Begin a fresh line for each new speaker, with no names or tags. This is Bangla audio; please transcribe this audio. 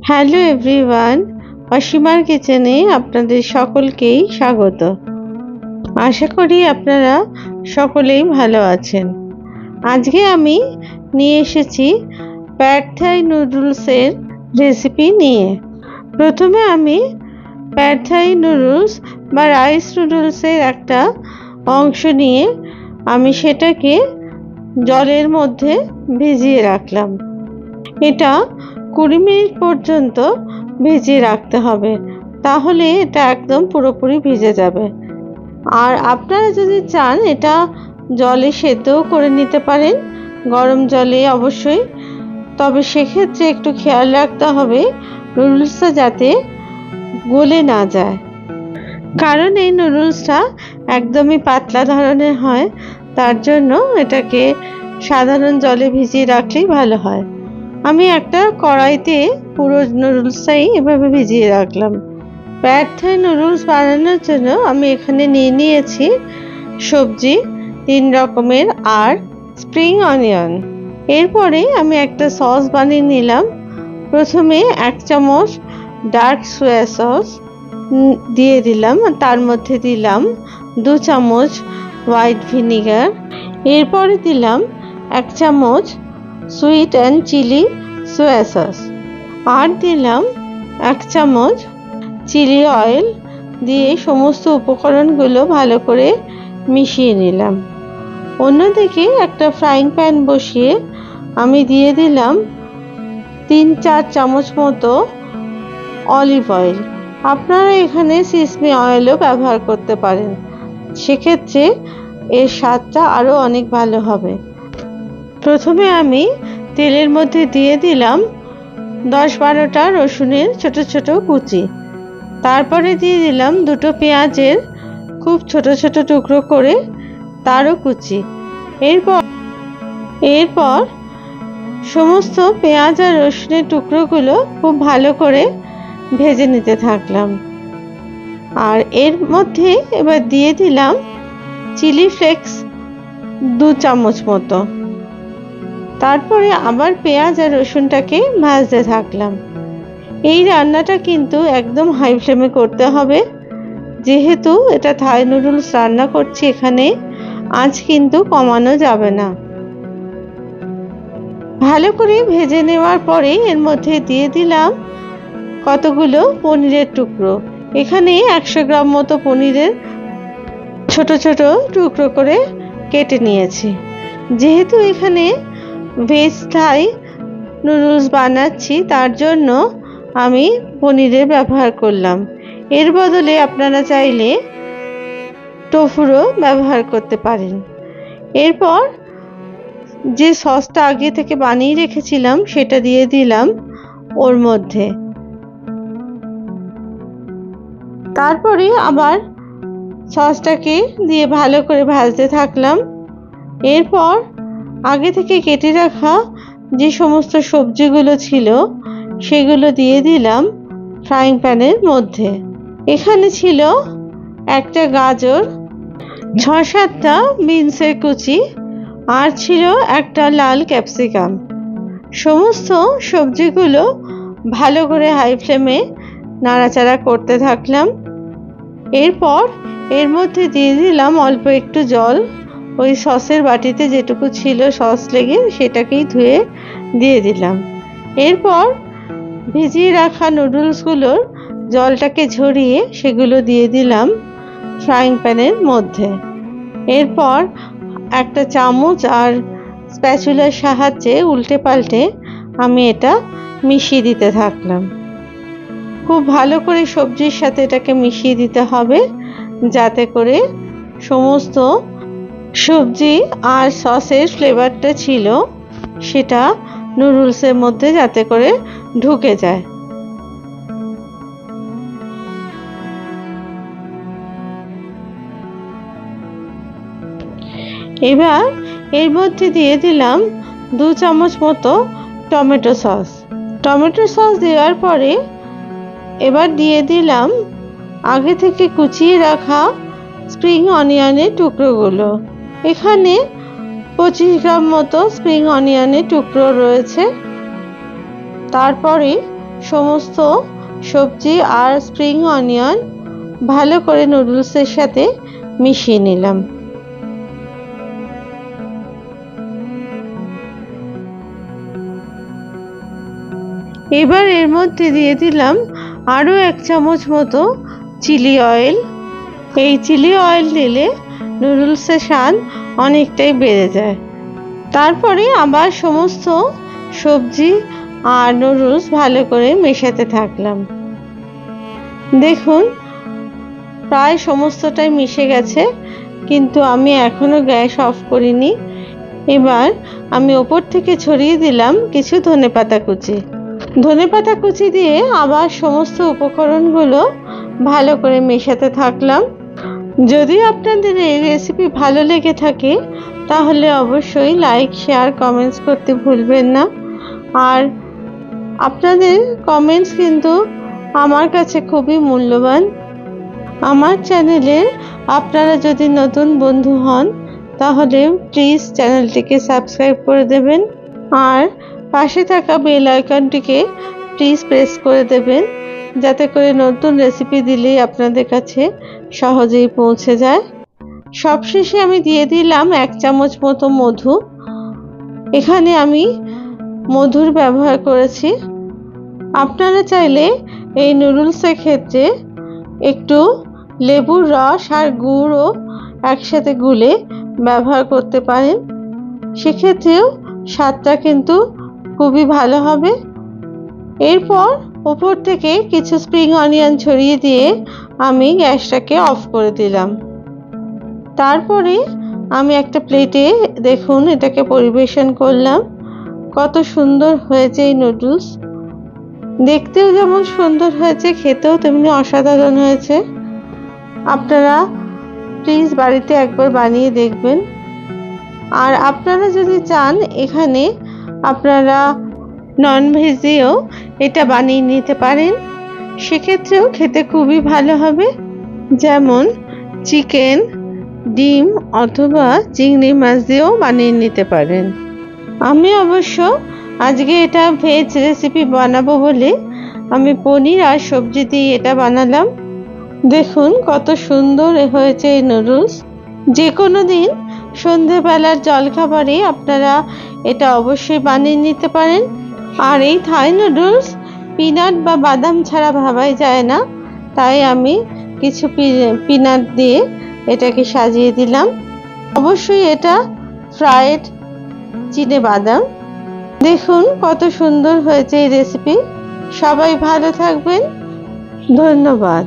হ্যালো এভরিওয়ান, অসীমার কিচেনে আপনাদের সকলকেই স্বাগত। আশা করি আপনারা সকলেই ভালো আছেন। আজকে আমি নিয়ে এসেছি প্যাড থাই নুডলসের রেসিপি নিয়ে। প্রথমে আমি প্যাড থাই নুডলস বা রাইস নুডলসের একটা অংশ নিয়ে আমি সেটাকে জলের মধ্যে ভিজিয়ে রাখলাম। এটা 20 মিনিট পর্যন্ত ভিজিয়ে রাখতে হবে, তাহলে এটা একদম পুরোপুরি ভিজে যাবে। আর আপনারা যদি চান এটা জলে সেদ্ধও করে নিতে পারেন, গরম জলে অবশ্যই। তবে সেক্ষেত্রে একটু খেয়াল রাখতে হবে নুডলসটা যাতে গলে না যায়, কারণ এই নুডলসটা একদমই পাতলা ধরনের হয়। তার জন্য এটাকে সাধারণ জলে ভিজিয়ে রাখলেই ভালো হয়। আমি একটা কড়াইতে পুরো নুডলসটাই এভাবে ভিজিয়ে রাখলাম। প্যাড থাই নুডলস বানানোর জন্য আমি এখানে নিয়ে নিয়েছি সবজি 3 রকমের আর স্প্রিং অনিয়ন। এরপরে আমি একটা সস বানিয়ে নিলাম। প্রথমে 1 চামচ ডার্ক সোয়া সস দিয়ে দিলাম, তার মধ্যে দিলাম 2 চামচ হোয়াইট ভিনিগার। এরপরে দিলাম 1 চামচ sweet and chilli soya sauce, আর দিলাম 1 চামচ চিলি অয়েল। দিয়ে সমস্ত উপকরণগুলো ভালো করে মিশিয়ে নিলাম। অন্যদিকে একটা ফ্রাইং প্যান বসিয়ে আমি দিয়ে দিলাম 3-4 চামচ মতো অলিভ অয়েল। আপনারা এখানে সিসমি অয়েলও ব্যবহার করতে পারেন, সেক্ষেত্রে এর স্বাদটা আরও অনেক ভালো হবে। প্রথমে আমি তেলের মধ্যে দিয়ে দিলাম 10-12টা রসুনের ছোট ছোট কুচি। তারপরে দিয়ে দিলাম 2টো পেঁয়াজের খুব ছোট ছোট টুকরো করে তারও কুচি। এরপর সমস্ত পেঁয়াজ আর রসুনের টুকরোগুলো খুব ভালো করে ভেজে নিতে থাকলাম। আর এর মধ্যে এবার দিয়ে দিলাম চিলি ফ্লেক্স 2 চামচ মতো। তারপরে আবার পেঁয়াজ আর রসুনটাকে ভাজতে থাকলাম। এই রান্নাটা কিন্তু একদম হাই ফ্লেমে করতে হবে, যেহেতু এটা থাই নুডলস রান্না করছি। এখানে আঁচ কিন্তু কমানো যাবে না। ভালো করে ভেজে নেওয়ার পরে এর মধ্যে দিয়ে দিলাম কতগুলো পনিরের টুকরো। এখানে 100 গ্রাম মতো পনিরের ছোট ছোট টুকরো করে কেটে নিয়েছি। যেহেতু এখানে ভেজ থাই নুডলস বানাচ্ছি, তার জন্য আমি পনিরের ব্যবহার করলাম। এর বদলে আপনারা চাইলে টোফুরও ব্যবহার করতে পারেন। এরপর যে সসটা আগে থেকে বানিয়ে রেখেছিলাম সেটা দিয়ে দিলাম ওর মধ্যে। তারপরে আবার সসটাকে দিয়ে ভালো করে ভাজতে থাকলাম। এরপর আগে থেকে কেটে রাখা যে সমস্ত সবজিগুলো ছিল সেগুলো দিয়ে দিলাম ফ্রাইং প্যানের মধ্যে। এখানে ছিল একটা গাজর, 6-7টা বিনসের কুচি, আর ছিল একটা লাল ক্যাপসিকাম। সমস্ত সবজিগুলো ভালো করে হাই ফ্লেমে নাড়াচাড়া করতে থাকলাম। এরপর এর মধ্যে দিয়ে দিলাম অল্প একটু জল। ওই সসের বাটিতে যেটুকু ছিল সস লেগে সেটাকেই ধুয়ে দিয়ে দিলাম। এরপর ভিজিয়ে রাখা নুডলসগুলোর জলটাকে ঝরিয়ে সেগুলো দিয়ে দিলাম ফ্রাইং প্যানের মধ্যে। এরপর একটা চামচ আর স্প্যাচুলার সাহায্যে উল্টে পাল্টে আমি এটা মিশিয়ে দিতে থাকলাম। খুব ভালো করে সবজির সাথে এটাকে মিশিয়ে দিতে হবে, যাতে করে সমস্ত সবজি আর সসের ফ্লেভারটা ছিল সেটা নুডলসের মধ্যে যাতে করে ঢুকে যায়। এবার এর মধ্যে দিয়ে দিলাম 2 চামচ মতো টমেটো সস। টমেটো সস দেওয়ার পরে এবার দিয়ে দিলাম আগে থেকে কুচিয়ে রাখা স্প্রিং অনিয়নের টুকরোগুলো। এখানে 25 গ্রাম মতো স্প্রিং অনিয়নের টুকরো রয়েছে। তারপরে সমস্ত সবজি আর স্প্রিং অনিয়ন ভালো করে নুডলসের সাথে মিশিয়ে নিলাম। এবার এর মধ্যে দিয়ে দিলাম আরও 1 চামচ মতো চিলি অয়েল। এই চিলি অয়েল দিলে নুডলসের স্বাদ অনেকটাই বেড়ে যায়। তারপরে আবার সমস্ত সবজি আর নুডলস ভালো করে মেশাতে থাকলাম। দেখুন প্রায় সমস্তটাই মিশে গেছে, কিন্তু আমি এখনো গ্যাস অফ করিনি। এবার আমি ওপর থেকে ছড়িয়ে দিলাম কিছু ধনেপাতা কুচি। ধনেপাতা কুচি দিয়ে আবার সমস্ত উপকরণগুলো ভালো করে মেশাতে থাকলাম। যদি আপনাদের এই রেসিপি ভালো লেগে থাকে তাহলে অবশ্যই লাইক, শেয়ার, কমেন্টস করতে ভুলবেন না। আর আপনাদের কমেন্টস কিন্তু আমার কাছে খুবই মূল্যবান। আমার চ্যানেলের আপনারা যদি নতুন বন্ধু হন তাহলে প্লিজ চ্যানেলটিকে সাবস্ক্রাইব করে দেবেন আর পাশে থাকা বেল আইকনটিকে প্লিজ প্রেস করে দেবেন, যাতে করে নতুন রেসিপি দিলেই আপনাদের কাছে সহজেই পৌঁছে যায়। সবশেষে আমি দিয়ে দিলাম 1 চামচ মতো মধু। এখানে আমি মধুর ব্যবহার করেছি। আপনারা চাইলে এই নুডলসের ক্ষেত্রে একটু লেবুর রস আর গুড়ও একসাথে গুলে ব্যবহার করতে পারেন, সেক্ষেত্রেও স্বাদটা কিন্তু খুবই ভালো হবে। এরপর উপর থেকে কিছু স্প্রিং অনিয়ন ছড়িয়ে দিয়ে আমি গ্যাসটাকে অফ করে দিলাম। তারপরে আমি একটা প্লেটে দেখুন এটাকে পরিবেশন করলাম। কত সুন্দর হয়েছে এই নুডলস, দেখতেও যেমন সুন্দর হয়েছে, খেতেও তেমনি অসাধারণ হয়েছে। আপনারা প্লিজ বাড়িতে একবার বানিয়ে দেখবেন। আর আপনারা যদি চান এখানে আপনারা ননভেজ দিয়েও এটা বানিয়ে নিতে পারেন, সেক্ষেত্রেও খেতে খুবই ভালো হবে। যেমন চিকেন, ডিম অথবা চিংড়ি মাছ দিয়েও বানিয়ে নিতে পারেন। আমি অবশ্য আজকে এটা ভেজ রেসিপি বানাবো বলে আমি পনির আর সবজি দিয়ে এটা বানালাম। দেখুন কত সুন্দর হয়েছে এই নুডলস। যে কোনো দিন সন্ধেবেলার জলখাবারে আপনারা এটা অবশ্যই বানিয়ে নিতে পারেন। আর এই থাই নুডলস পিনাট বা বাদাম ছাড়া ভাবাই যায় না, তাই আমি কিছু পিনাট দিয়ে এটাকে সাজিয়ে দিলাম। অবশ্যই এটা ফ্রাইড চিনে বাদাম। দেখুন কত সুন্দর হয়েছে এই রেসিপি। সবাই ভালো থাকবেন, ধন্যবাদ।